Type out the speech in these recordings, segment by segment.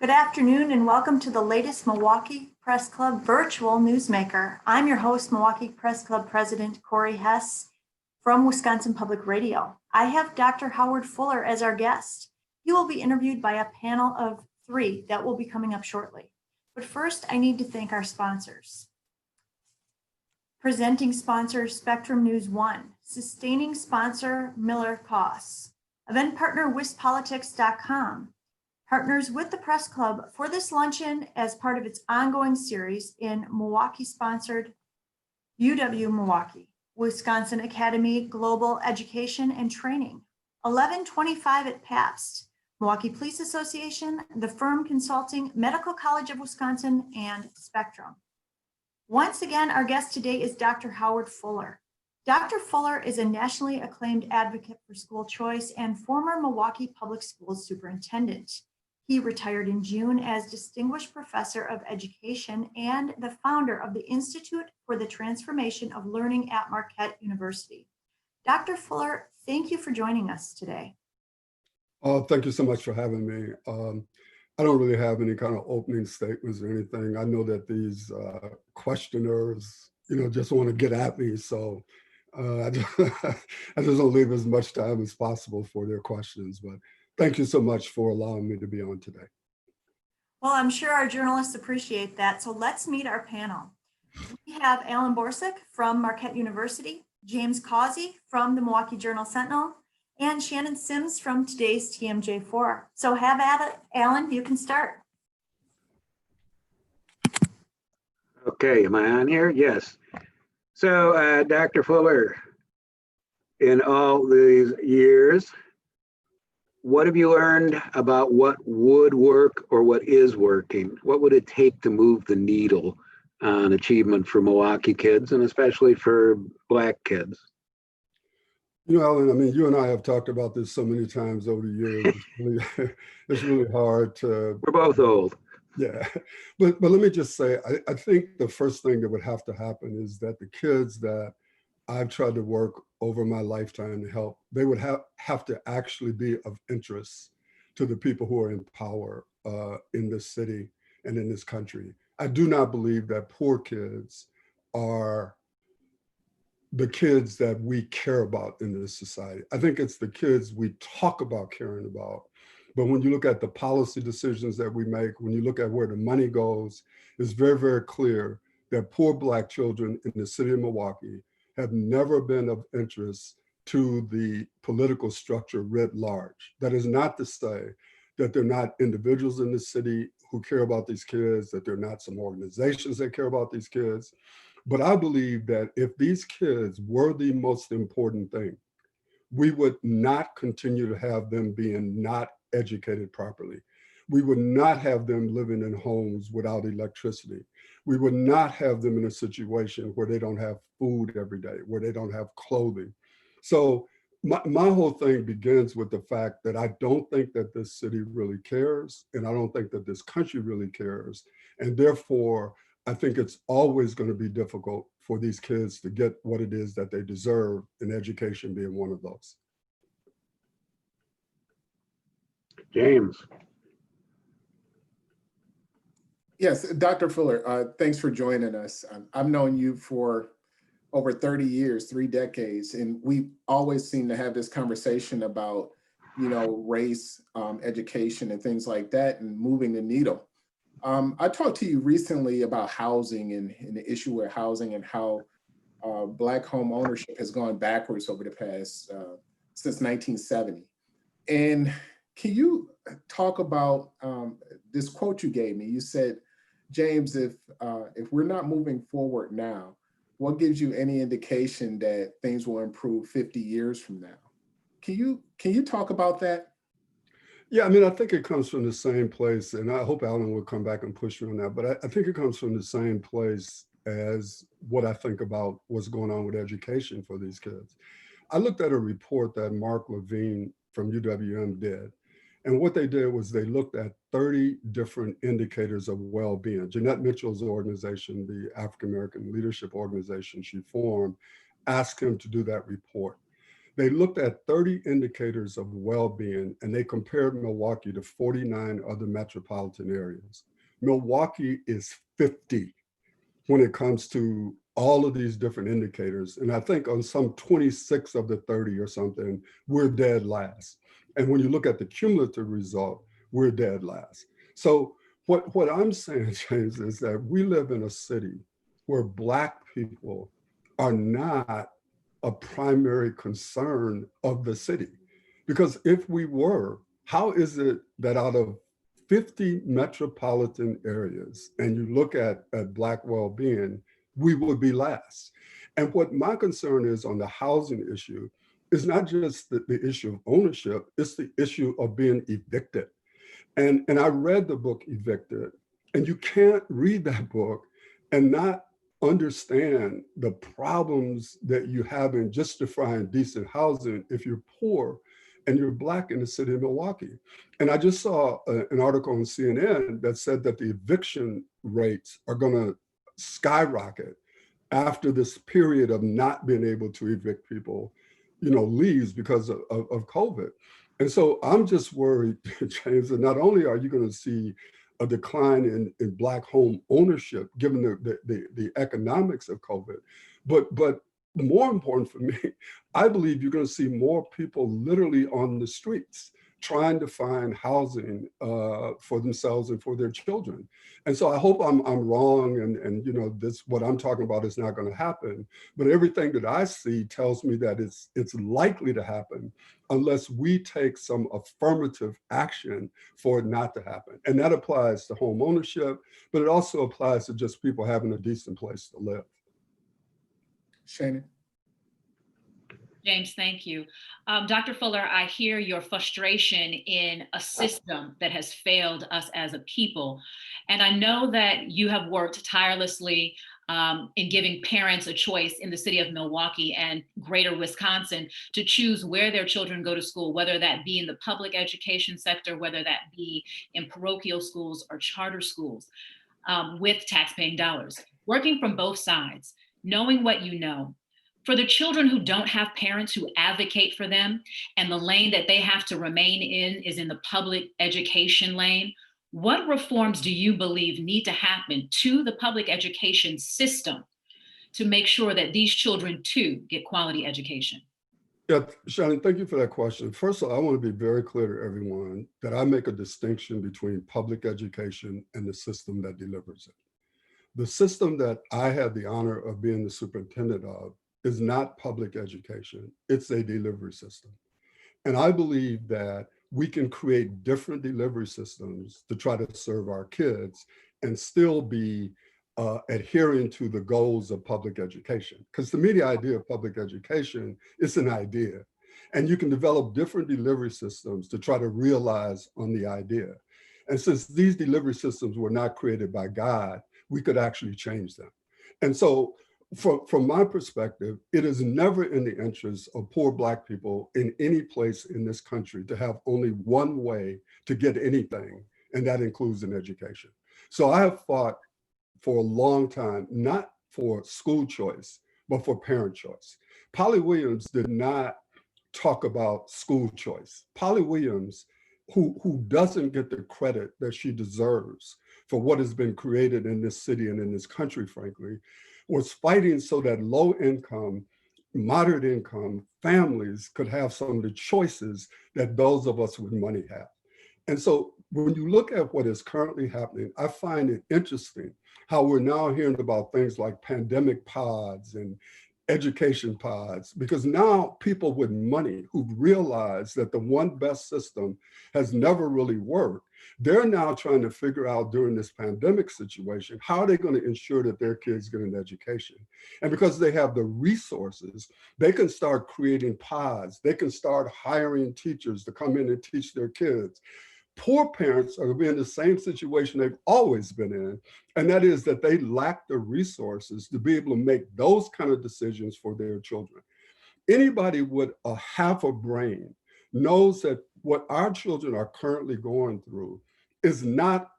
Good afternoon and welcome to the latest Milwaukee Press Club virtual Newsmaker. I'm your host, Milwaukee Press Club President Corey Hess from Wisconsin Public Radio. I have Dr. Howard Fuller as our guest. He will be interviewed by a panel of 3 that will be coming up shortly. But first, I need to thank our sponsors. Presenting sponsor, Spectrum News 1. Sustaining sponsor, Miller Koss. Event partner, WisPolitics.com. Partners with the Press Club for this luncheon as part of its ongoing series in Milwaukee-sponsored UW-Milwaukee, Wisconsin Academy Global Education and Training. 1125 at Pabst, Milwaukee Police Association, the Firm Consulting, Medical College of Wisconsin, and Spectrum. Once again, our guest today is Dr. Howard Fuller. Dr. Fuller is a nationally acclaimed advocate for school choice and former Milwaukee Public Schools superintendent. He retired in June as Distinguished Professor of Education and the founder of the Institute for the Transformation of Learning at Marquette University. Dr. Fuller, thank you for joining us today. Thank you so much for having me. I don't really have any kind of opening statements or anything. I know that these questioners, just want to get at me. So I just don't leave as much time as possible for their questions. But thank you so much for allowing me to be on today. Well, I'm sure our journalists appreciate that. So let's meet our panel. We have Alan Borsick from Marquette University, James Causey from the Milwaukee Journal-Sentinel, and Shannon Sims from today's TMJ4. So have at it, Alan, you can start. Okay, am I on here? Yes. So Dr. Fuller, in all these years, what have you learned about what would work or what is working? What would it take to move the needle on achievement for Milwaukee kids and especially for Black kids? Alan, I mean, you and I have talked about this so many times over the years. It's really hard to. We're both old. Yeah, but let me just say, I think the first thing that would have to happen is that the kids that I've tried to work over my lifetime to help, they would have to actually be of interest to the people who are in power in this city and in this country. I do not believe that poor kids are the kids that we care about in this society. I think it's the kids we talk about caring about. But when you look at the policy decisions that we make, when you look at where the money goes, it's very, very clear that poor Black children in the city of Milwaukee have never been of interest to the political structure writ large. That is not to say that they're not individuals in the city who care about these kids, that they're not some organizations that care about these kids. But I believe that if these kids were the most important thing, we would not continue to have them being not educated properly. We would not have them living in homes without electricity. We would not have them in a situation where they don't have food every day, where they don't have clothing. So my whole thing begins with the fact that I don't think that this city really cares, and I don't think that this country really cares. And therefore, I think it's always going to be difficult for these kids to get what it is that they deserve, and education being one of those. James. Yes, Dr. Fuller, thanks for joining us. I've known you for over 30 years, 3 decades, and we always seem to have this conversation about, race, education, and things like that, and moving the needle. I talked to you recently about housing and the issue with housing and how Black home ownership has gone backwards over the past, since 1970. And can you talk about this quote you gave me? You said, James, if we're not moving forward now, what gives you any indication that things will improve 50 years from now? Can you talk about that? Yeah, I mean, I think it comes from the same place, and I hope Alan will come back and push you on that, but I think it comes from the same place as what I think about what's going on with education for these kids. I looked at a report that Mark Levine from UWM did, and what they did was they looked at 30 different indicators of well-being. Jeanette Mitchell's organization, the African American Leadership Organization she formed, asked him to do that report. They looked at 30 indicators of well-being, and they compared Milwaukee to 49 other metropolitan areas. Milwaukee is 50 when it comes to all of these different indicators. And I think on some 26 of the 30 or something, we're dead last. And when you look at the cumulative result, we're dead last. So what I'm saying, James, is that we live in a city where Black people are not a primary concern of the city. Because if we were, how is it that out of 50 metropolitan areas, and you look at Black well-being, we would be last? And what my concern is on the housing issue is not just the issue of ownership, it's the issue of being evicted. And I read the book Evicted, and you can't read that book and not understand the problems that you have in justifying decent housing if you're poor and you're Black in the city of Milwaukee. And I just saw an article on CNN that said that the eviction rates are going to skyrocket after this period of not being able to evict people, leaves because of COVID. And so I'm just worried, James, that not only are you going to see a decline in Black home ownership, given the economics of COVID, but more important for me, I believe you're going to see more people literally on the streets trying to find housing for themselves and for their children. And so I hope I'm wrong, and this, what I'm talking about, is not going to happen. But everything that I see tells me that it's likely to happen unless we take some affirmative action for it not to happen. And that applies to home ownership, but it also applies to just people having a decent place to live. Shannon. James, thank you. Dr. Fuller, I hear your frustration in a system that has failed us as a people. And I know that you have worked tirelessly in giving parents a choice in the city of Milwaukee and greater Wisconsin to choose where their children go to school, whether that be in the public education sector, whether that be in parochial schools or charter schools, with taxpaying dollars. Working from both sides, knowing what you know, for the children who don't have parents who advocate for them, and the lane that they have to remain in is in the public education lane, what reforms do you believe need to happen to the public education system to make sure that these children too get quality education? Yeah, Shannon, thank you for that question. First of all, I want to be very clear to everyone that I make a distinction between public education and the system that delivers it. The system that I had the honor of being the superintendent of is not public education, it's a delivery system. And I believe that we can create different delivery systems to try to serve our kids and still be adhering to the goals of public education. Because to me, the idea of public education is an idea. And you can develop different delivery systems to try to realize on the idea. And since these delivery systems were not created by God, we could actually change them. And so from my perspective, it is never in the interest of poor Black people in any place in this country to have only one way to get anything, and that includes an education. So I have fought for a long time, not for school choice, but for parent choice. Polly Williams did not talk about school choice. Polly Williams, who doesn't get the credit that she deserves for what has been created in this city and in this country, frankly, was fighting so that low income, moderate income families could have some of the choices that those of us with money have. And so when you look at what is currently happening, I find it interesting how we're now hearing about things like pandemic pods and education pods, because now people with money who realize that the one best system has never really worked, they're now trying to figure out during this pandemic situation, how are they going to ensure that their kids get an education? And because they have the resources, they can start creating pods. They can start hiring teachers to come in and teach their kids. Poor parents are in the same situation they've always been in, and that is that they lack the resources to be able to make those kind of decisions for their children. Anybody with a half a brain knows that what our children are currently going through is not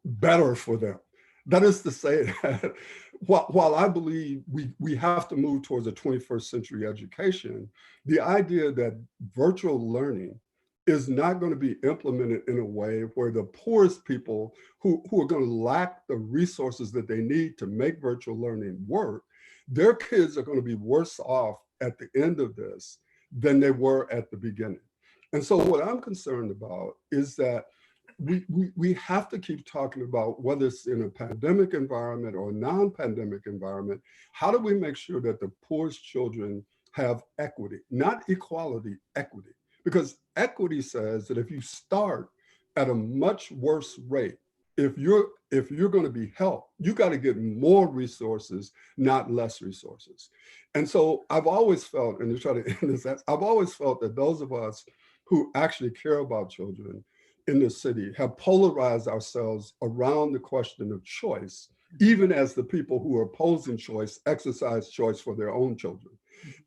better for them. That is to say that while I believe we have to move towards a 21st century education, the idea that virtual learning is not going to be implemented in a way where the poorest people who are going to lack the resources that they need to make virtual learning work, their kids are going to be worse off at the end of this than they were at the beginning. And so what I'm concerned about is that we have to keep talking about, whether it's in a pandemic environment or a non-pandemic environment, how do we make sure that the poorest children have equity, not equality, equity? Because equity says that if you start at a much worse rate, if you're going to be helped, you got to get more resources, not less resources. And so I've always felt, and to try to end this, I've always felt that those of us who actually care about children in the city have polarized ourselves around the question of choice, even as the people who are opposing choice exercise choice for their own children.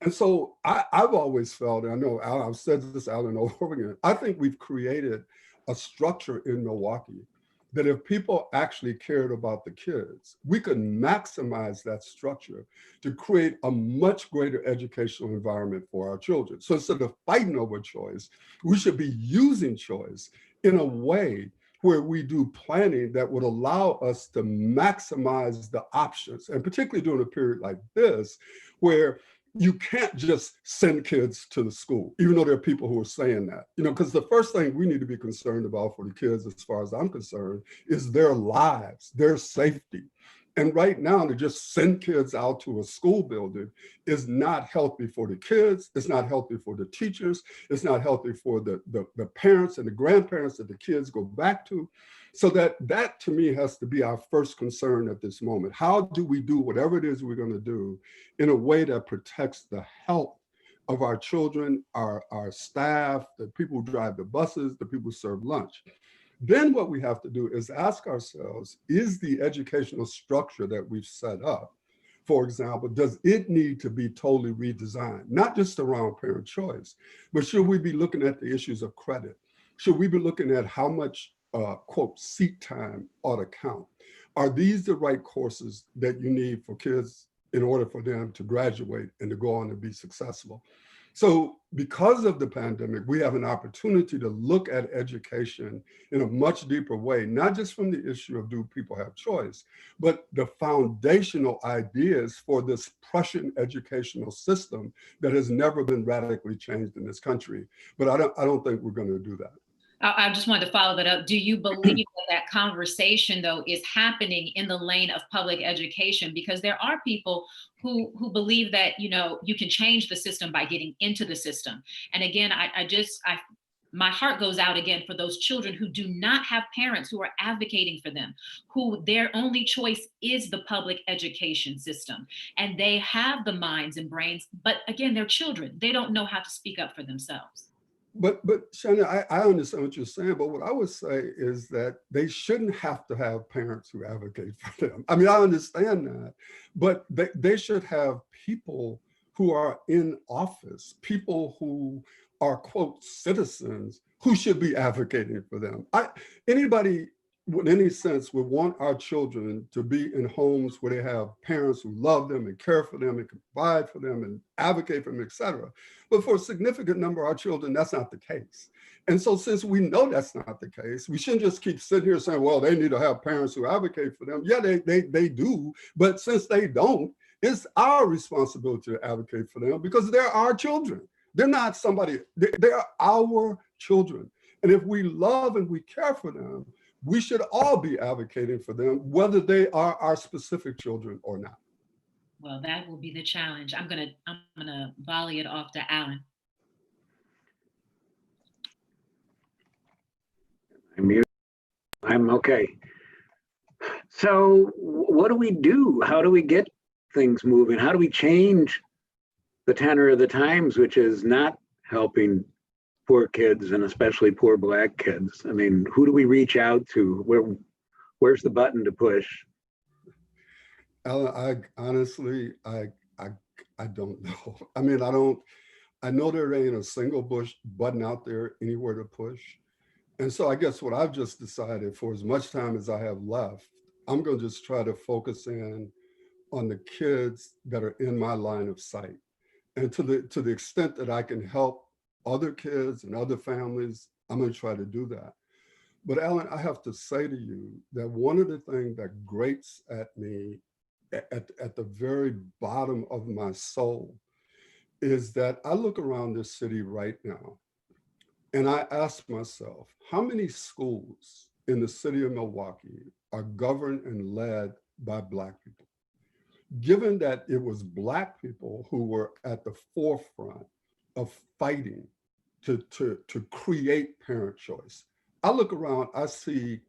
And so I've always felt, and I know I've said this out and over again, I think we've created a structure in Milwaukee that if people actually cared about the kids, we could maximize that structure to create a much greater educational environment for our children. So instead of fighting over choice, we should be using choice in a way where we do planning that would allow us to maximize the options, and particularly during a period like this, where you can't just send kids to the school, even though there are people who are saying that, because the first thing we need to be concerned about for the kids, as far as I'm concerned, is their lives, their safety. And right now, to just send kids out to a school building is not healthy for the kids. It's not healthy for the teachers. It's not healthy for the parents and the grandparents that the kids go back to. So that to me has to be our first concern at this moment. How do we do whatever it is we're going to do in a way that protects the health of our children, our staff, the people who drive the buses, the people who serve lunch? Then what we have to do is ask ourselves, is the educational structure that we've set up, for example, does it need to be totally redesigned? Not just around parent choice, but should we be looking at the issues of credit? Should we be looking at how much, quote, seat time ought to count? Are these the right courses that you need for kids in order for them to graduate and to go on to be successful? So because of the pandemic, we have an opportunity to look at education in a much deeper way, not just from the issue of do people have choice, but the foundational ideas for this Prussian educational system that has never been radically changed in this country. But I don't think we're going to do that. I just wanted to follow that up. Do you believe that conversation, though, is happening in the lane of public education? Because there are people who believe that, you can change the system by getting into the system. And again, my heart goes out again for those children who do not have parents who are advocating for them, who their only choice is the public education system. And they have the minds and brains, but again, they're children. They don't know how to speak up for themselves. But Shannon, I understand what you're saying, but what I would say is that they shouldn't have to have parents who advocate for them. I mean, I understand that, but they should have people who are in office, people who are, quote, citizens who should be advocating for them. Anybody in any sense would want our children to be in homes where they have parents who love them and care for them and can provide for them and advocate for them, et cetera. But for a significant number of our children, that's not the case. And so since we know that's not the case, we shouldn't just keep sitting here saying, well, they need to have parents who advocate for them. Yeah, they do. But since they don't, it's our responsibility to advocate for them because they're our children. They're not somebody, they're our children. And if we love and we care for them, we should all be advocating for them, whether they are our specific children or not. Well, that will be the challenge. I'm gonna volley it off to Alan. I'm okay. So what do we do? How do we get things moving? How do we change the tenor of the times, which is not helping poor kids and especially poor Black kids? I mean, who do we reach out to? Where's the button to push? Alan, honestly, I don't know. I mean, I know there ain't a single button out there anywhere to push. And so I guess what I've just decided, for as much time as I have left, I'm going to just try to focus in on the kids that are in my line of sight. And to the extent that I can help other kids and other families, I'm going to try to do that. But Alan, I have to say to you that one of the things that grates at me at the very bottom of my soul is that I look around this city right now and I ask myself, how many schools in the city of Milwaukee are governed and led by Black people? Given that it was Black people who were at the forefront of fighting to create parent choice. I look around, I see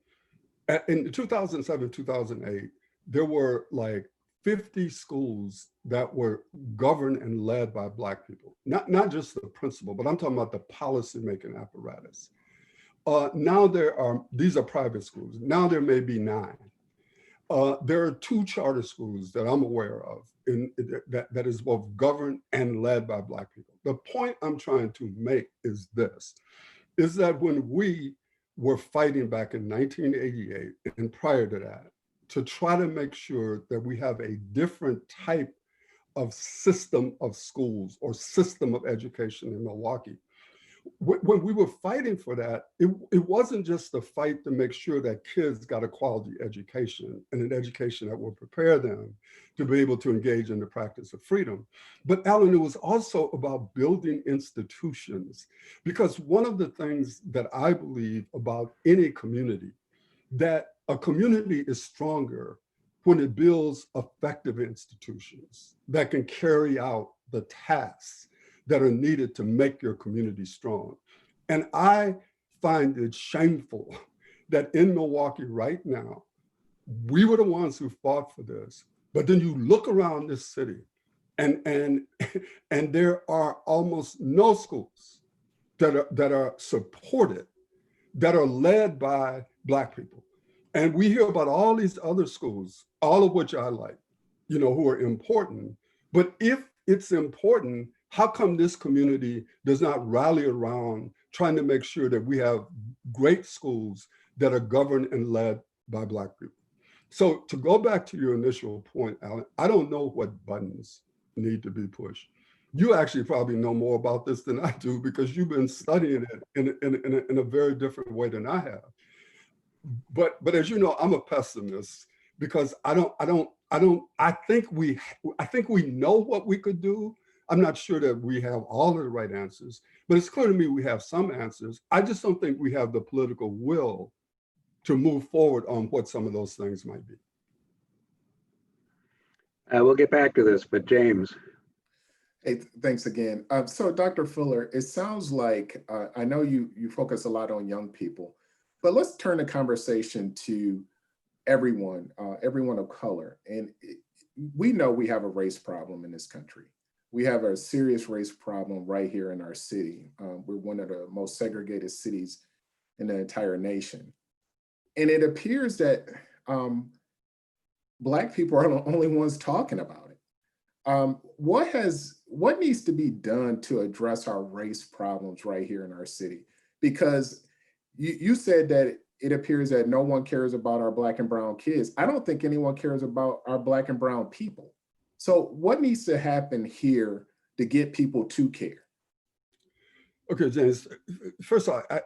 in 2007, 2008, there were like 50 schools that were governed and led by Black people. Not just the principal, but I'm talking about the policymaking apparatus. Now these are private schools. Now there may be 9. There are 2 charter schools that I'm aware of that is both governed and led by Black people. The point I'm trying to make is this, is that when we were fighting back in 1988 and prior to that, to try to make sure that we have a different type of system of schools or system of education in Milwaukee. When we were fighting for that, it wasn't just a fight to make sure that kids got a quality education and an education that will prepare them to be able to engage in the practice of freedom. But Alan, it was also about building institutions, because one of the things that I believe about any community, that a community is stronger when it builds effective institutions that can carry out the tasks that are needed to make your community strong. And I find it shameful that in Milwaukee right now, we were the ones who fought for this, but then you look around this city and there are almost no schools that are supported, that are led by Black people. And we hear about all these other schools, all of which I like, who are important. But if it's important, how come this community does not rally around trying to make sure that we have great schools that are governed and led by Black people? So to go back to your initial point, Alan, I don't know what buttons need to be pushed. You actually probably know more about this than I do, because you've been studying it in a very different way than I have. But as you know, I'm a pessimist, because I think we know what we could do. I'm not sure that we have all of the right answers, but it's clear to me we have some answers. I just don't think we have the political will to move forward on what some of those things might be. We'll get back to this, but James. Hey, thanks again. So Dr. Fuller, it sounds like, I know you focus a lot on young people, but let's turn the conversation to everyone of color. And we know we have a race problem in this country. We have a serious race problem right here in our city. We're one of the most segregated cities in the entire nation. And it appears that Black people are the only ones talking about it. What needs to be done to address our race problems right here in our city? Because you said that it appears that no one cares about our Black and brown kids. I don't think anyone cares about our Black and brown people. So what needs to happen here to get people to care? Okay, James, first of all, I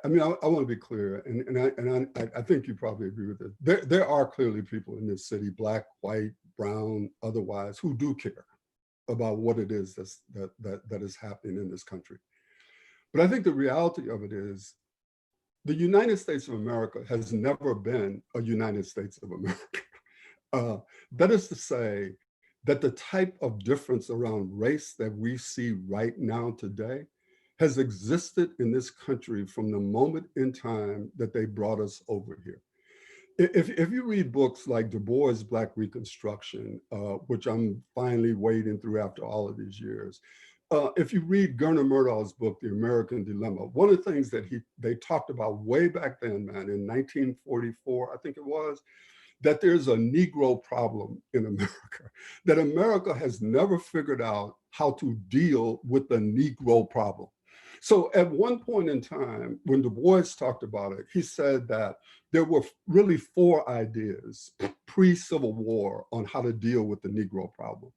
want to be clear, and I think you probably agree with it. There are clearly people in this city, Black, white, brown, otherwise, who do care about what it is that is happening in this country. But I think the reality of it is the United States of America has never been a United States of America. That is to say that the type of difference around race that we see right now today has existed in this country from the moment in time that they brought us over here. If you read books like Du Bois' Black Reconstruction, which I'm finally wading through after all of these years, if you read Gurner Myrdal's book, The American Dilemma, one of the things that they talked about way back then, man, in 1944, I think it was, that there's a Negro problem in America, that America has never figured out how to deal with the Negro problem. So at one point in time, when Du Bois talked about it, he said that there were really 4 ideas pre-Civil War on how to deal with the Negro problem.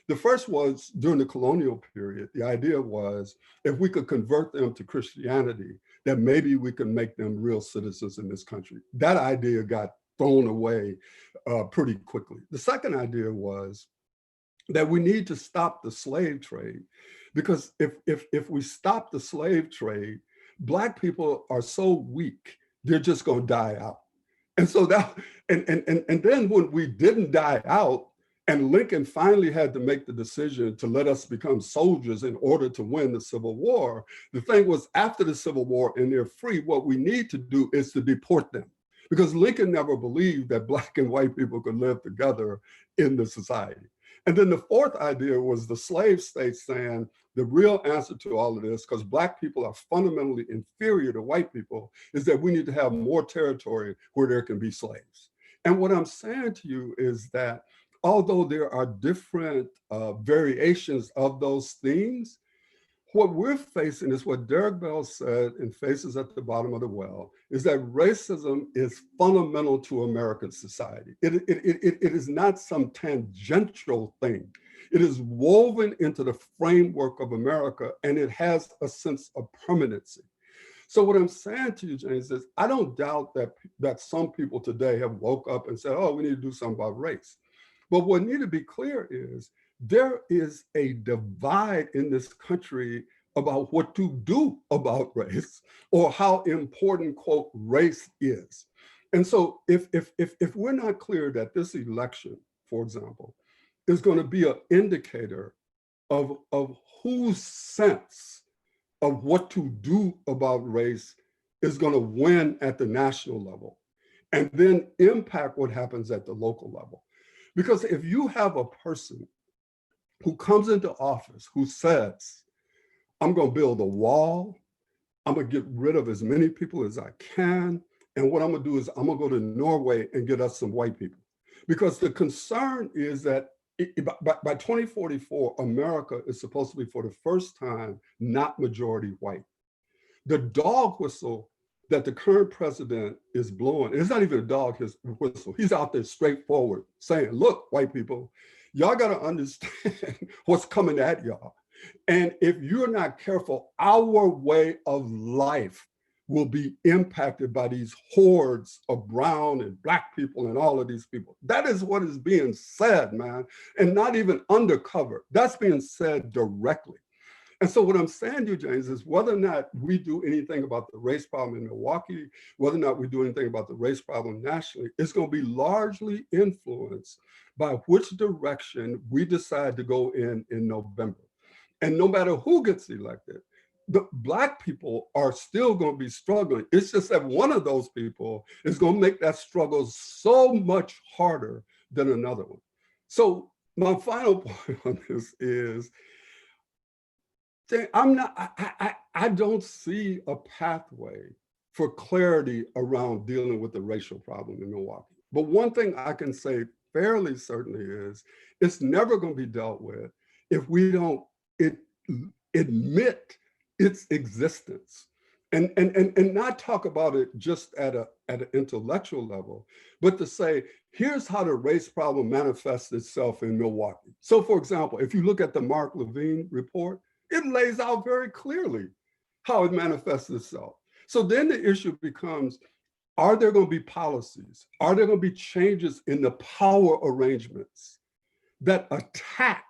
The first was during the colonial period, the idea was if we could convert them to Christianity, that maybe we could make them real citizens in this country. That idea got thrown away pretty quickly. The second idea was that we need to stop the slave trade, because if we stop the slave trade, Black people are so weak, they're just going to die out. And so that, and then when we didn't die out, and Lincoln finally had to make the decision to let us become soldiers in order to win the Civil War, the thing was, after the Civil War and they're free, what we need to do is to deport them. Because Lincoln never believed that Black and white people could live together in the society. And then the fourth idea was the slave states saying the real answer to all of this, because Black people are fundamentally inferior to white people, is that we need to have more territory where there can be slaves. And what I'm saying to you is that although there are different variations of those themes, what we're facing is what Derek Bell said in Faces at the Bottom of the Well, is that racism is fundamental to American society. It is not some tangential thing. It is woven into the framework of America, and it has a sense of permanency. So what I'm saying to you, James, is I don't doubt that some people today have woke up and said, oh, we need to do something about race. But what needs to be clear is there is a divide in this country about what to do about race, or how important, quote, race is. And so if we're not clear that this election, for example, is going to be an indicator of whose sense of what to do about race is going to win at the national level, and then impact what happens at the local level. Because if you have a person who comes into office who says, I'm going to build a wall, I'm going to get rid of as many people as I can, and what I'm going to do is I'm going to go to Norway and get us some white people. Because the concern is that by 2044, America is supposed to be, for the first time, not majority white. The dog whistle that the current president is blowing, it's not even a dog whistle. He's out there straightforward saying, look, white people, y'all got to understand what's coming at y'all. And if you're not careful, our way of life will be impacted by these hordes of brown and Black people and all of these people. That is what is being said, man, and not even undercover. That's being said directly. And so what I'm saying to you, James, is whether or not we do anything about the race problem in Milwaukee, whether or not we do anything about the race problem nationally, it's going to be largely influenced by which direction we decide to go in November. And no matter who gets elected, the Black people are still going to be struggling. It's just that one of those people is going to make that struggle so much harder than another one. So my final point on this is, I don't see a pathway for clarity around dealing with the racial problem in Milwaukee. But one thing I can say fairly certainly is it's never going to be dealt with if we don't admit its existence and not talk about it just at an intellectual level, but to say, here's how the race problem manifests itself in Milwaukee. So for example, if you look at the Mark Levine report, it lays out very clearly how it manifests itself. So then the issue becomes, are there going to be policies? Are there going to be changes in the power arrangements that attack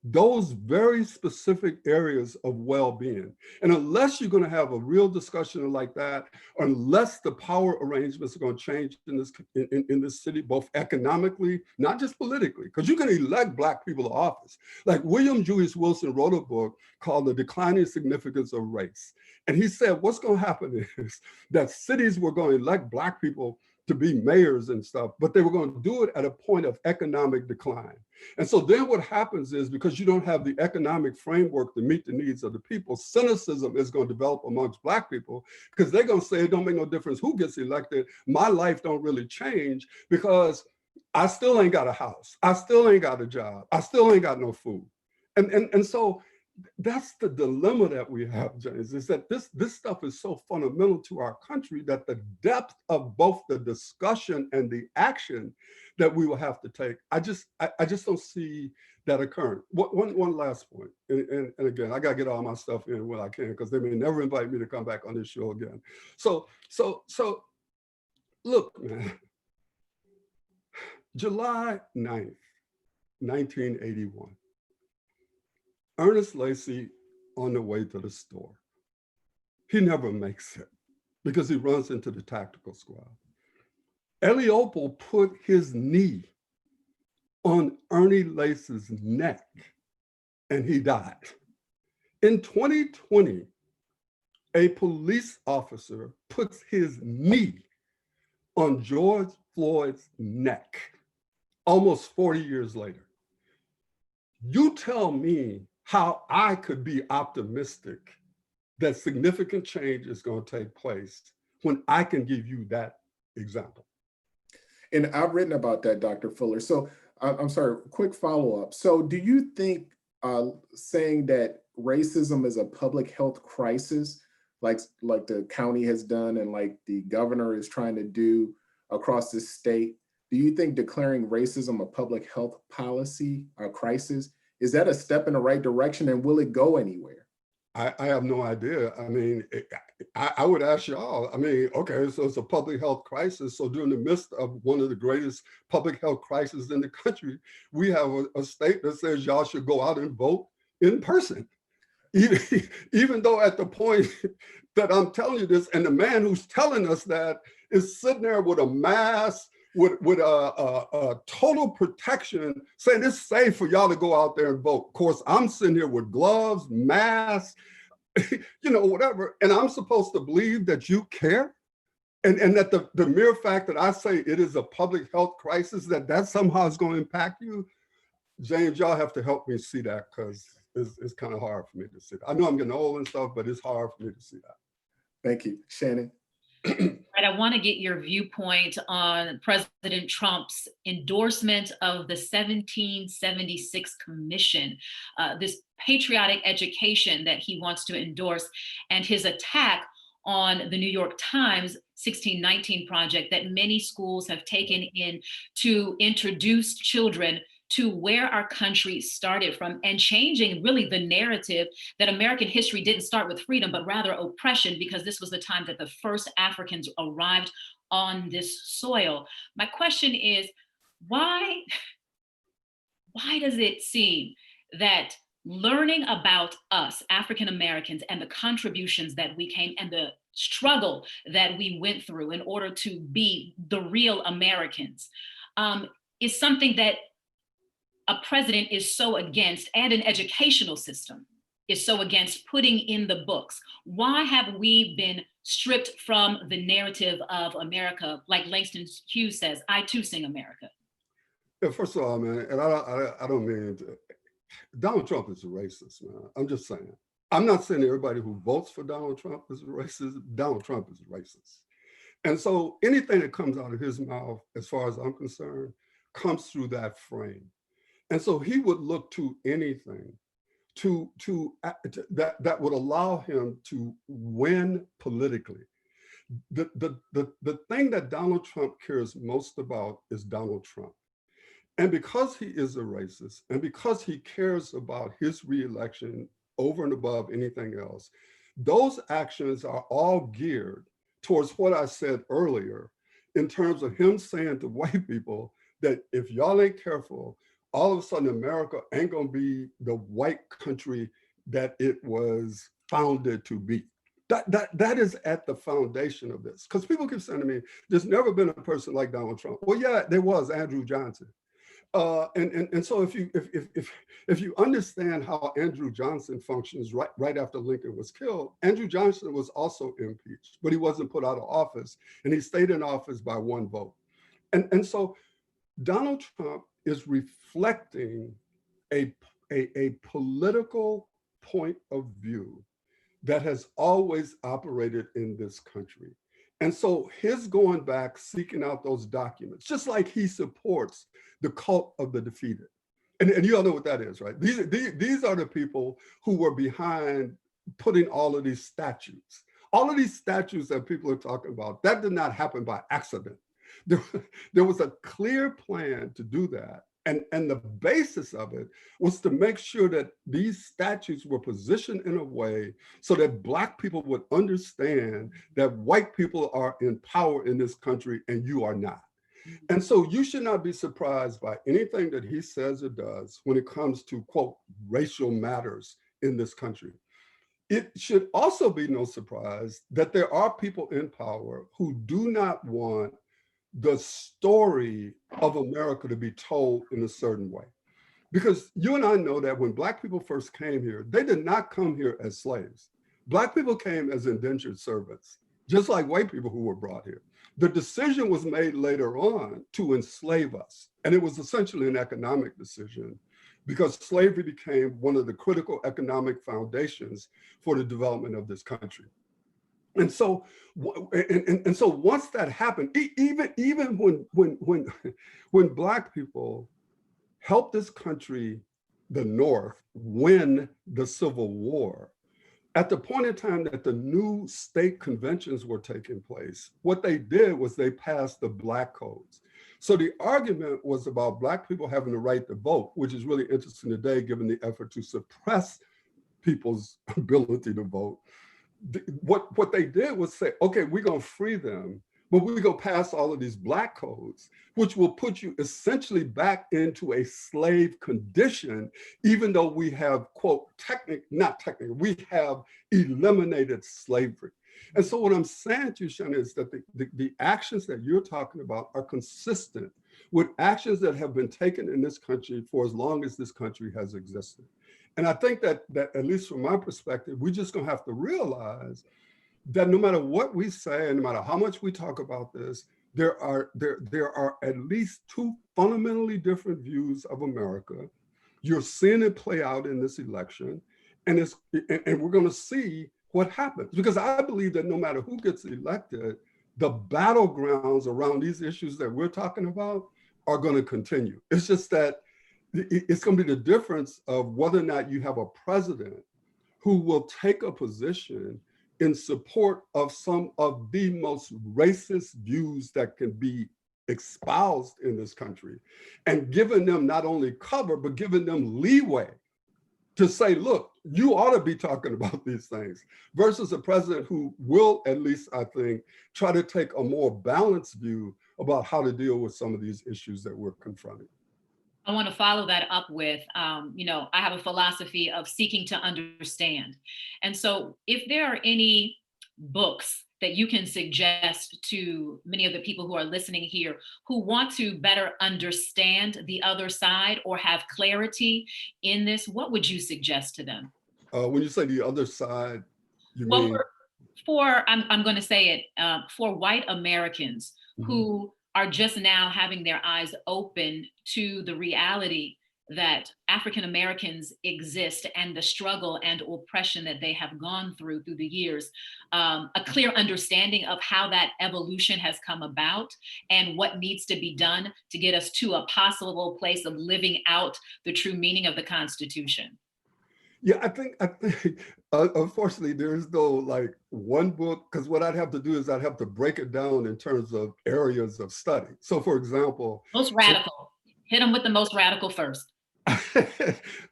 those very specific areas of well-being? And unless you're going to have a real discussion like that, unless the power arrangements are going to change in this city, both economically, not just politically, because you can elect Black people to office. Like William Julius Wilson wrote a book called The Declining Significance of Race. And he said, what's going to happen is that cities were going to elect Black people to be mayors and stuff, but they were going to do it at a point of economic decline. And so then what happens is, because you don't have the economic framework to meet the needs of the people, cynicism is going to develop amongst Black people, because they're going to say, it don't make no difference who gets elected. My life don't really change because I still ain't got a house. I still ain't got a job. I still ain't got no food. And so that's the dilemma that we have, James, is that this stuff is so fundamental to our country that the depth of both the discussion and the action that we will have to take, I just don't see that occurring. One last point, and again, I got to get all my stuff in when I can, because they may never invite me to come back on this show again. So look, man, July 9th, 1981. Ernest Lacy on the way to the store. He never makes it because he runs into the tactical squad. Ellie Opal put his knee on Ernie Lacy's neck and he died. In 2020, a police officer puts his knee on George Floyd's neck almost 40 years later. You tell me how I could be optimistic that significant change is going to take place when I can give you that example. And I've written about that, Dr. Fuller. So I'm sorry, quick follow-up. So do you think saying that racism is a public health crisis, like the county has done and like the governor is trying to do across the state, do you think declaring racism a public health policy or crisis, is that a step in the right direction, and will it go anywhere? I have no idea. I mean, I would ask y'all, I mean, okay, so it's a public health crisis. So during the midst of one of the greatest public health crises in the country, we have a state that says y'all should go out and vote in person. Even though at the point that I'm telling you this, and the man who's telling us that is sitting there with a mask, with a total protection, saying it's safe for y'all to go out there and vote. Of course, I'm sitting here with gloves, masks, you know, whatever, and I'm supposed to believe that you care, and that the mere fact that I say it is a public health crisis, that somehow is going to impact you. James, y'all have to help me see that, because it's kind of hard for me to see that. I know I'm getting old and stuff, but it's hard for me to see that. Thank you. Shannon? Right, I want to get your viewpoint on President Trump's endorsement of the 1776 Commission, this patriotic education that he wants to endorse, and his attack on the New York Times 1619 project that many schools have taken in to introduce children to where our country started from, and changing really the narrative that American history didn't start with freedom, but rather oppression, because this was the time that the first Africans arrived on this soil. My question is, why does it seem that learning about us, African Americans, and the contributions that we came and the struggle that we went through in order to be the real Americans is something that a president is so against, and an educational system is so against putting in the books? Why have we been stripped from the narrative of America? Like Langston Hughes says, I too sing America. Yeah, first of all, man, and I don't mean to, Donald Trump is a racist, man. I'm just saying. I'm not saying everybody who votes for Donald Trump is a racist. Donald Trump is a racist. And so anything that comes out of his mouth, as far as I'm concerned, comes through that frame. And so he would look to anything that would allow him to win politically. The thing that Donald Trump cares most about is Donald Trump. And because he is a racist, and because he cares about his reelection over and above anything else, those actions are all geared towards what I said earlier, in terms of him saying to white people that if y'all ain't careful, all of a sudden America ain't gonna be the white country that it was founded to be. That is at the foundation of this. Because people keep saying to me, there's never been a person like Donald Trump. Well, yeah, there was Andrew Johnson. And so if you understand how Andrew Johnson functions right after Lincoln was killed, Andrew Johnson was also impeached, but he wasn't put out of office, and he stayed in office by one vote. And so Donald Trump is reflecting a political point of view that has always operated in this country. And so his going back, seeking out those documents, just like he supports the cult of the defeated. And you all know what that is, right? These are the people who were behind putting all of these statutes. All of these statutes that people are talking about, that did not happen by accident. There was a clear plan to do that. And the basis of it was to make sure that these statutes were positioned in a way so that Black people would understand that white people are in power in this country and you are not. And so you should not be surprised by anything that he says or does when it comes to, quote, racial matters in this country. It should also be no surprise that there are people in power who do not want the story of America to be told in a certain way. Because you and I know that when Black people first came here, they did not come here as slaves. Black people came as indentured servants, just like white people who were brought here. The decision was made later on to enslave us. And it was essentially an economic decision because slavery became one of the critical economic foundations for the development of this country. And so, so once that happened, even when Black people helped this country, the North, win the Civil War, at the point in time that the new state conventions were taking place, what they did was they passed the Black codes. So the argument was about Black people having the right to vote, which is really interesting today, given the effort to suppress people's ability to vote. What they did was say, okay, we're gonna free them, but we're gonna pass all of these Black codes, which will put you essentially back into a slave condition, even though we have, quote, we have eliminated slavery. And so what I'm saying to you, Shannon, is that the actions that you're talking about are consistent with actions that have been taken in this country for as long as this country has existed. And I think that at least from my perspective, we're just gonna have to realize that no matter what we say, and no matter how much we talk about this, there are at least two fundamentally different views of America. You're seeing it play out in this election, and we're gonna see what happens. Because I believe that no matter who gets elected, the battlegrounds around these issues that we're talking about are gonna continue. It's just that it's going to be the difference of whether or not you have a president who will take a position in support of some of the most racist views that can be espoused in this country, and giving them not only cover, but giving them leeway to say, look, you ought to be talking about these things, versus a president who will, at least I think, try to take a more balanced view about how to deal with some of these issues that we're confronting. I want to follow that up with, I have a philosophy of seeking to understand. And so if there are any books that you can suggest to many of the people who are listening here who want to better understand the other side or have clarity in this, what would you suggest to them? When you say the other side, you Well, mean? I'm going to say it, for white Americans who are just now having their eyes open to the reality that African Americans exist and the struggle and oppression that they have gone through the years, a clear understanding of how that evolution has come about and what needs to be done to get us to a possible place of living out the true meaning of the Constitution. Yeah, I think unfortunately there is no like one book, because what I'd have to do is I'd have to break it down in terms of areas of study. So for example, most radical, hit them with the most radical first.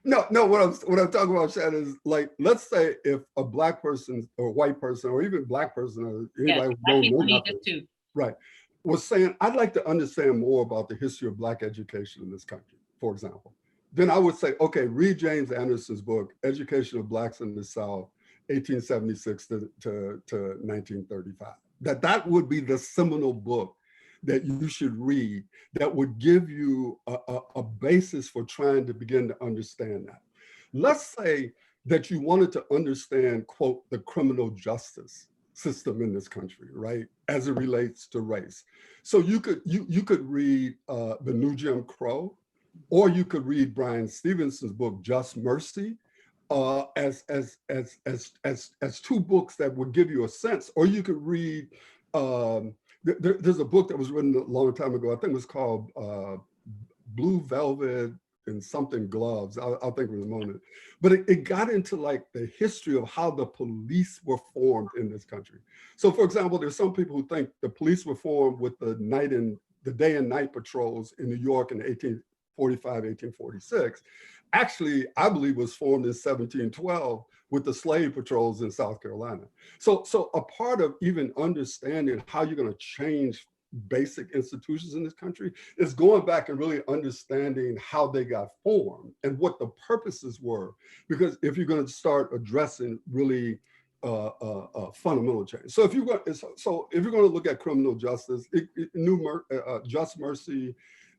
No, what I'm talking about, Shannon, is like, let's say if a Black person or white person or even Black person or anybody who don't know nothing, too. Right, was saying, I'd like to understand more about the history of Black education in this country, for example. Then I would say, okay, read James Anderson's book, Education of Blacks in the South, 1876 to 1935. That would be the seminal book that you should read that would give you a basis for trying to begin to understand that. Let's say that you wanted to understand, quote, the criminal justice system in this country, right, as it relates to race. So you could read The New Jim Crow, or you could read Brian Stevenson's book, Just Mercy, as two books that would give you a sense. Or you could read, there's a book that was written a long time ago, I think it was called Blue Velvet, in something gloves. I'll think of it in a moment. But it got into like the history of how the police were formed in this country. So for example, there's some people who think the police were formed with the day and night patrols in New York in 1845, 1846. Actually, I believe was formed in 1712 with the slave patrols in South Carolina. So a part of even understanding how you're going to change basic institutions in this country is going back and really understanding how they got formed and what the purposes were. Because if you're going to start addressing really fundamental change. So if you're going to look at criminal justice, just mercy,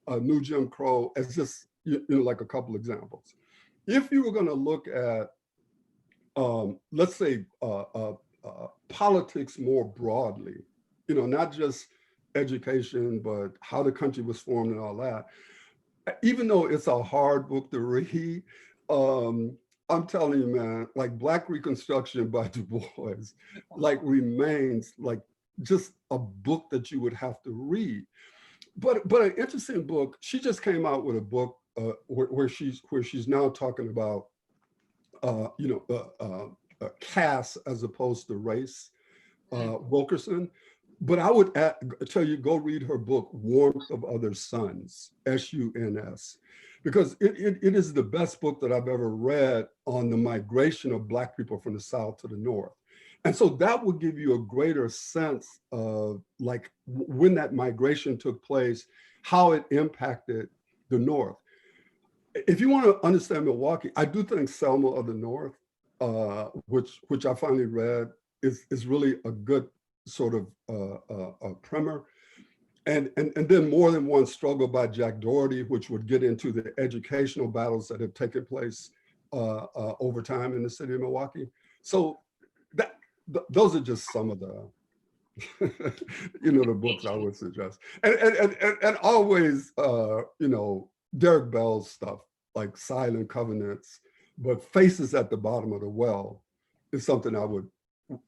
new Jim Crow as just like a couple examples. If you were going to look at let's say politics more broadly, not just education, but how the country was formed and all that. Even though it's a hard book to read, I'm telling you, man, like Black Reconstruction by Du Bois, like remains like just a book that you would have to read. But an interesting book. She just came out with a book where she's now talking about caste as opposed to race, Wilkerson. But I would tell you, go read her book, Warmth of Other Suns, S-U-N-S, because it is the best book that I've ever read on the migration of Black people from the South to the North. And so that would give you a greater sense of like when that migration took place, how it impacted the North. If you want to understand Milwaukee, I do think Selma of the North, which I finally read, is really a good sort of a primer. And then More Than One Struggle by Jack Doherty, which would get into the educational battles that have taken place over time in the city of Milwaukee. So those are just some of the, the books I would suggest. And always, Derek Bell's stuff, like Silent Covenants, but Faces at the Bottom of the Well is something I would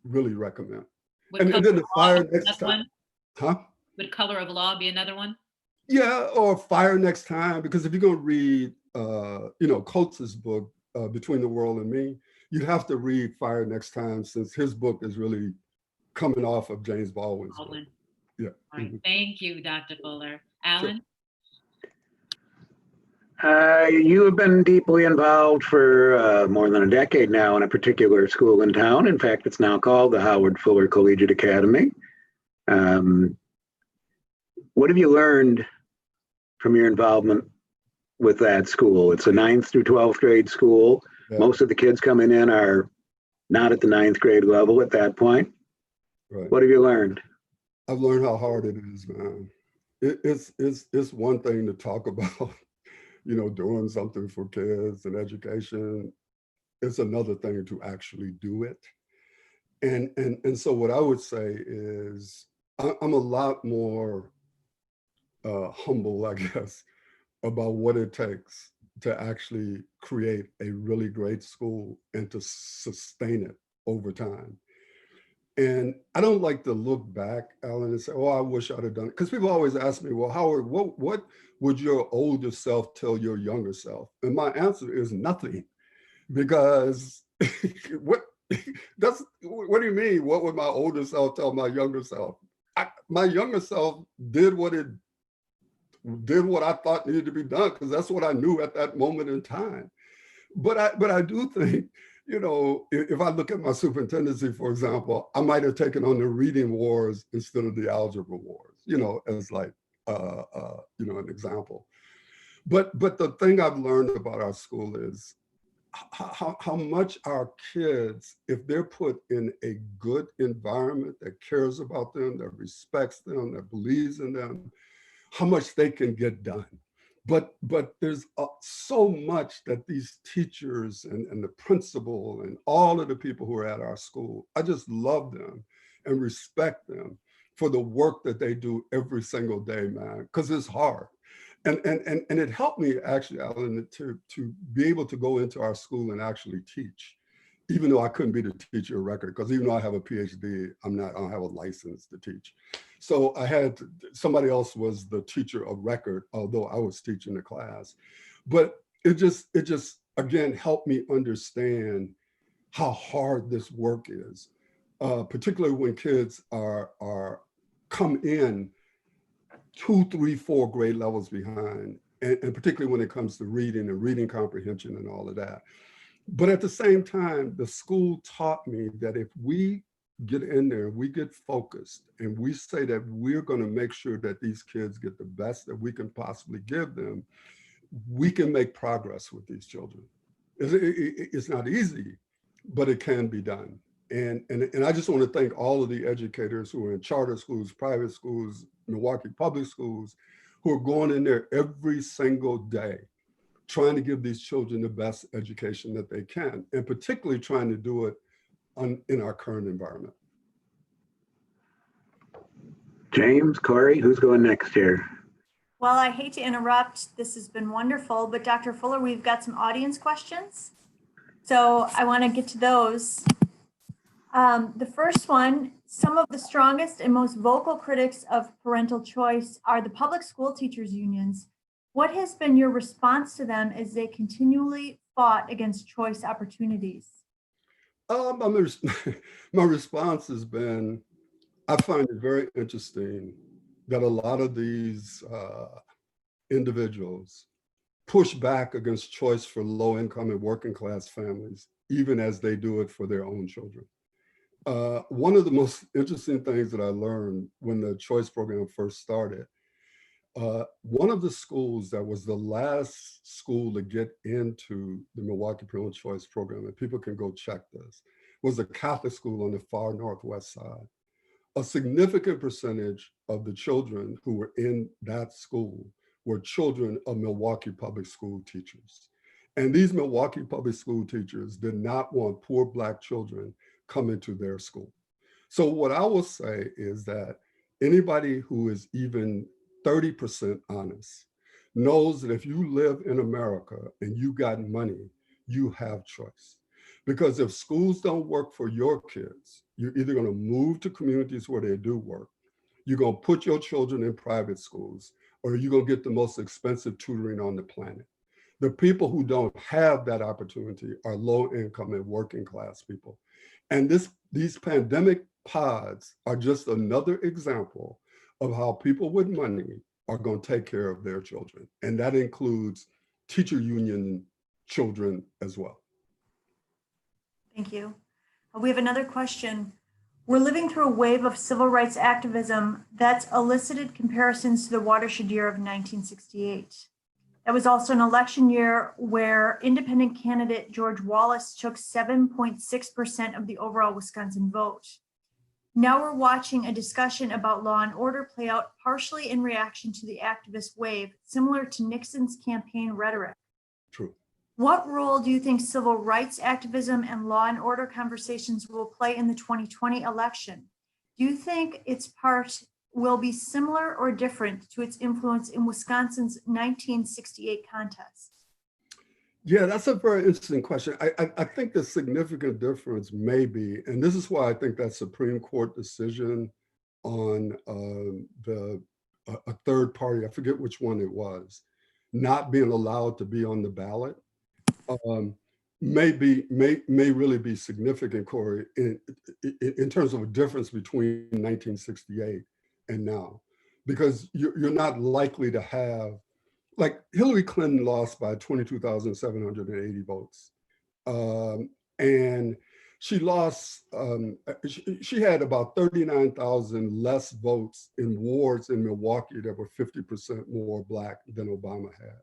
really recommend. And then The Fire Next Time. Huh? Would Color of Law be another one? Yeah, or Fire Next Time, because if you're going to read, Coates's book, Between the World and Me, you have to read Fire Next Time, since his book is really coming off of James Baldwin's book. Yeah. All right. Thank you, Dr. Fuller. Alan? You have been deeply involved for more than a decade now in a particular school in town. In fact, it's now called the Howard Fuller Collegiate Academy. What have you learned from your involvement with that school? It's a 9th through 12th grade school. Yeah. Most of the kids coming in are not at the 9th grade level at that point. Right. What have you learned? I've learned how hard it is, man. It's one thing to talk about, doing something for kids and education. It's another thing to actually do it. And so what I would say is I'm a lot more humble, I guess, about what it takes to actually create a really great school and to sustain it over time. And I don't like to look back, Alan, and say, oh, I wish I'd have done it. Because people always ask me, well, Howard, what would your older self tell your younger self? And my answer is nothing. Because what do you mean? What would my older self tell my younger self? My younger self did what I thought needed to be done, because that's what I knew at that moment in time. But I do think, if I look at my superintendency, for example, I might have taken on the reading wars instead of the algebra wars, as like, an example. But the thing I've learned about our school is how much our kids, if they're put in a good environment that cares about them, that respects them, that believes in them, how much they can get done. But there's so much that these teachers and the principal and all of the people who are at our school, I just love them and respect them for the work that they do every single day, man, because it's hard. And it helped me actually, Alan, to be able to go into our school and actually teach, even though I couldn't be the teacher of record, because even though I have a PhD, I don't have a license to teach. So somebody else was the teacher of record, although I was teaching the class. But it just again helped me understand how hard this work is, particularly when kids are come in 2, 3, 4 grade levels behind, and particularly when it comes to reading and reading comprehension and all of that. But at the same time, the school taught me that if we get in there, we get focused, and we say that we're going to make sure that these kids get the best that we can possibly give them, we can make progress with these children. It's not easy, but it can be done. And I just want to thank all of the educators who are in charter schools, private schools, Milwaukee Public Schools, who are going in there every single day, trying to give these children the best education that they can, and particularly trying to do it in our current environment. James, Corey, who's going next here? Well, I hate to interrupt. This has been wonderful, but Dr. Fuller, we've got some audience questions. So I want to get to those. The first one, some of the strongest and most vocal critics of parental choice are the public school teachers unions. What has been your response to them as they continually fought against choice opportunities? My response has been, I find it very interesting that a lot of these individuals push back against choice for low income and working class families, even as they do it for their own children. One of the most interesting things that I learned when the choice program first started, one of the schools that was the last school to get into the Milwaukee Parental Choice program, and people can go check this, was a Catholic school on the far northwest side. A significant percentage of the children who were in that school were children of Milwaukee Public School teachers. And these Milwaukee Public School teachers did not want poor Black children coming to their school. So what I will say is that anybody who is even 30% honest knows that if you live in America and you got money, you have choice. Because if schools don't work for your kids, you're either going to move to communities where they do work, you're going to put your children in private schools, or you're going to get the most expensive tutoring on the planet. The people who don't have that opportunity are low income and working class people. And these pandemic pods are just another example of how people with money are going to take care of their children. And that includes teacher union children as well. Thank you. We have another question. We're living through a wave of civil rights activism that's elicited comparisons to the watershed year of 1968. That was also an election year where independent candidate George Wallace took 7.6% of the overall Wisconsin vote. Now we're watching a discussion about law and order play out partially in reaction to the activist wave, similar to Nixon's campaign rhetoric. True. What role do you think civil rights activism and law and order conversations will play in the 2020 election? Do you think its part will be similar or different to its influence in Wisconsin's 1968 contest? Yeah, that's a very interesting question. I think the significant difference may be, and this is why I think that Supreme Court decision on a third party, I forget which one it was, not being allowed to be on the ballot, may really be significant, Corey, in terms of a difference between 1968 and now, because you're not likely to have, like Hillary Clinton lost by 22,780 votes. And she lost, she had about 39,000 less votes in wards in Milwaukee that were 50% more Black than Obama had.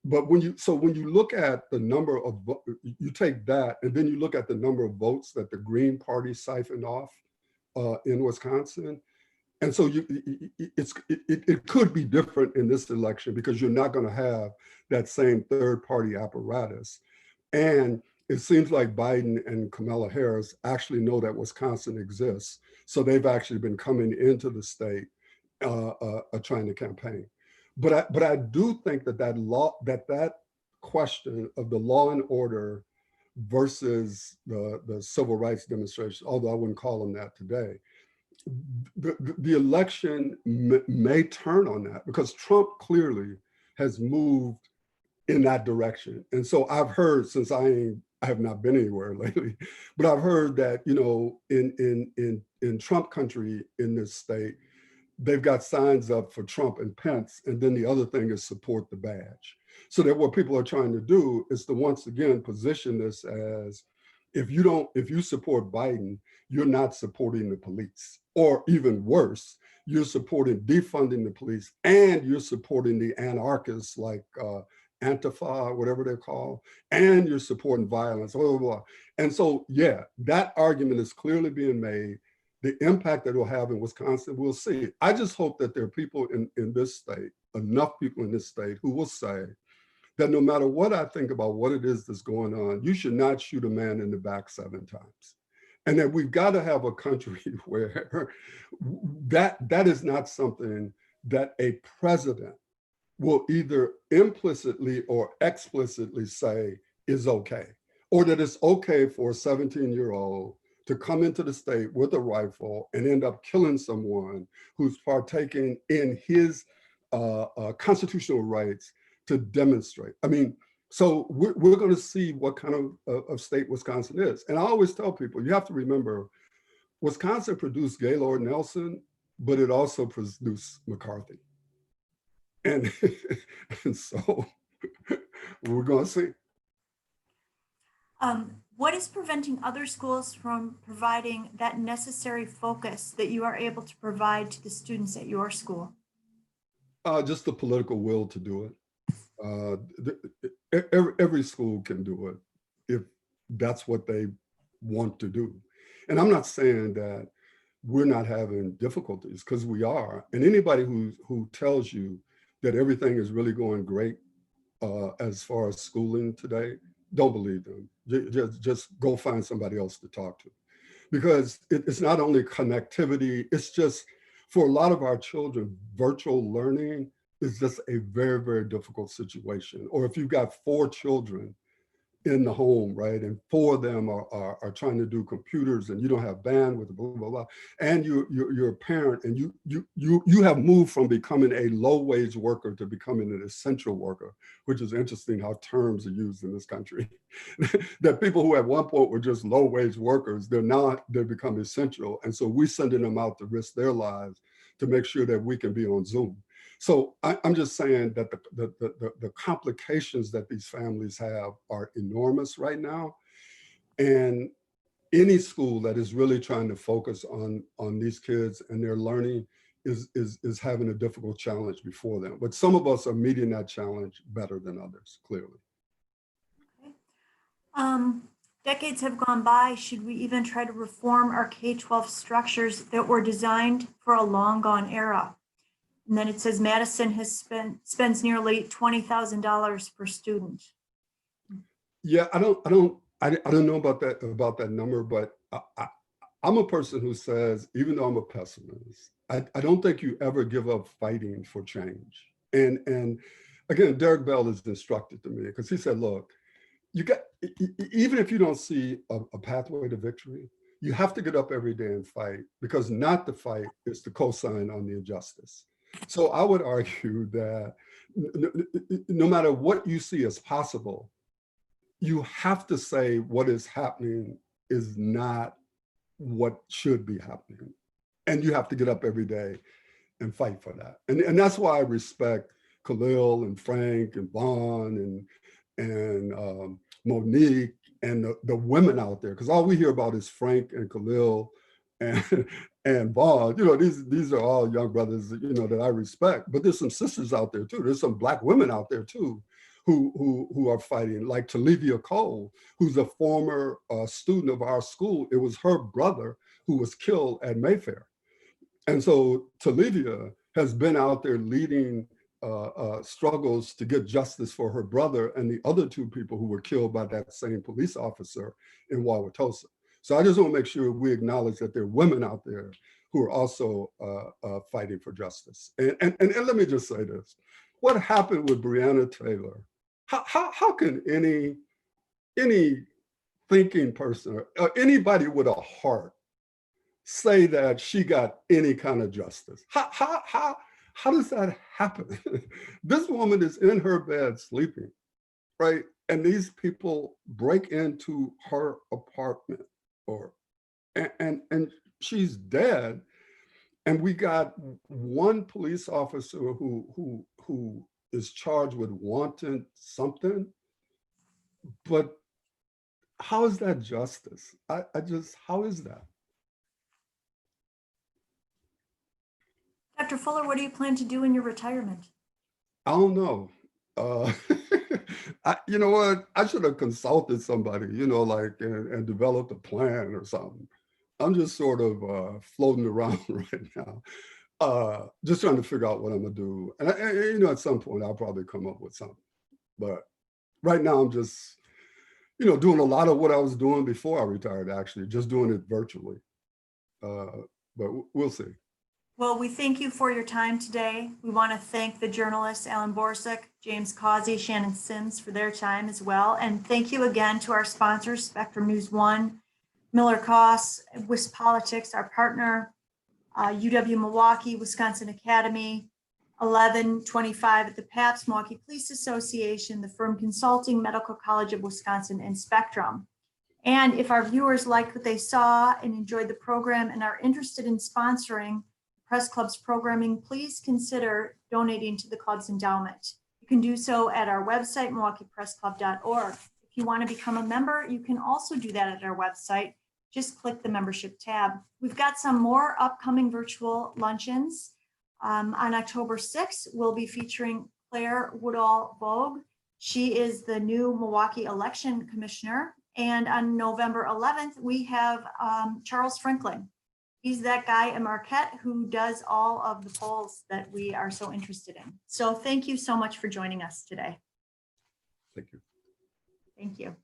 But when you look at the number of, you take that and then you look at the number of votes that the Green Party siphoned off in Wisconsin. And so it could be different in this election because you're not going to have that same third party apparatus. And it seems like Biden and Kamala Harris actually know that Wisconsin exists. So they've actually been coming into the state trying to campaign. But I do think that question of the law and order versus the civil rights demonstration, although I wouldn't call them that today, the election may turn on that because Trump clearly has moved in that direction. And so I've heard, since I have not been anywhere lately, but I've heard that, you know, in Trump country in this state, they've got signs up for Trump and Pence, and then the other thing is support the badge. So that what people are trying to do is to once again position this as, if you support Biden, you're not supporting the police, or even worse, you're supporting defunding the police, and you're supporting the anarchists like Antifa, whatever they're called, and you're supporting violence, blah, blah, blah. And so, yeah, that argument is clearly being made. The impact that it will have in Wisconsin, we'll see. I just hope that there are people in this state, enough people in this state, who will say that no matter what I think about what it is that's going on, you should not shoot a man in the back 7 times. And that we've got to have a country where that is not something that a president will either implicitly or explicitly say is okay, or that it's okay for a 17-year-old to come into the state with a rifle and end up killing someone who's partaking in his constitutional rights to demonstrate. I mean, so we're going to see what kind of state Wisconsin is. And I always tell people, you have to remember, Wisconsin produced Gaylord Nelson, but it also produced McCarthy. And, and so we're going to see. What is preventing other schools from providing that necessary focus that you are able to provide to the students at your school? Just the political will to do it. Every school can do it if that's what they want to do. And I'm not saying that we're not having difficulties, because we are. And anybody who tells you that everything is really going great as far as schooling today, don't believe them. Just go find somebody else to talk to. Because it's not only connectivity, it's just, for a lot of our children, virtual learning is just a very, very difficult situation. Or if you've got 4 children in the home, right, and 4 of them are trying to do computers, and you don't have bandwidth, blah, blah, blah, and you're a parent, and you have moved from becoming a low-wage worker to becoming an essential worker, which is interesting how terms are used in this country. That people who at one point were just low-wage workers, they're become essential, and so we're sending them out to risk their lives to make sure that we can be on Zoom. So I'm just saying that the complications that these families have are enormous right now. And any school that is really trying to focus on these kids and their learning is having a difficult challenge before them. But some of us are meeting that challenge better than others, clearly. Okay. Decades have gone by. Should we even try to reform our K-12 structures that were designed for a long gone era? And then it says Madison spends nearly $20,000 per student. Yeah, I don't know about that number, but I'm a person who says, even though I'm a pessimist, I don't think you ever give up fighting for change. And again, Derek Bell is instructed to me, because he said, look, even if you don't see a pathway to victory, you have to get up every day and fight, because not to fight is to co-sign on the injustice. So I would argue that no matter what you see as possible, you have to say what is happening is not what should be happening. And you have to get up every day and fight for that. And that's why I respect Khalil and Frank and Vaughn and Monique and the women out there, because all we hear about is Frank and Khalil and Vaughn. You know, these are all young brothers, you know, that I respect. But there's some sisters out there too. There's some Black women out there too who are fighting, like Talivia Cole, who's a former student of our school. It was her brother who was killed at Mayfair. And so Talivia has been out there leading struggles to get justice for her brother and the other 2 people who were killed by that same police officer in Wauwatosa. So I just want to make sure we acknowledge that there are women out there who are also fighting for justice. And let me just say this: what happened with Breonna Taylor? How can any thinking person or anybody with a heart say that she got any kind of justice? How does that happen? This woman is in her bed sleeping, right? And these people break into her apartment, or and she's dead. And we got one police officer who is charged with wanton something. But how is that justice? I just, how is that? Dr. Fuller, what do you plan to do in your retirement? I don't know. Uh, you know what? I should have consulted somebody, like, and developed a plan or something. I'm just sort of floating around right now, just trying to figure out what I'm gonna do. And at some point I'll probably come up with something. But right now I'm just, doing a lot of what I was doing before I retired, actually, just doing it virtually. But we'll see. Well, we thank you for your time today. We want to thank the journalists, Alan Borsick, James Causey, Shannon Sims for their time as well. And thank you again to our sponsors, Spectrum News 1, Miller Koss, WIS Politics, our partner, UW Milwaukee, Wisconsin Academy, 1125 at the PAPS, Milwaukee Police Association, the Firm Consulting, Medical College of Wisconsin, and Spectrum. And if our viewers liked what they saw and enjoyed the program and are interested in sponsoring Press Club's programming, please consider donating to the club's endowment. You can do so at our website, MilwaukeePressClub.org. If you want to become a member, you can also do that at our website. Just click the membership tab. We've got some more upcoming virtual luncheons. On October 6th, we'll be featuring Claire Woodall-Vogue. She is the new Milwaukee election commissioner. And on November 11th, we have Charles Franklin. He's that guy at Marquette who does all of the polls that we are so interested in. So thank you so much for joining us today. Thank you. Thank you.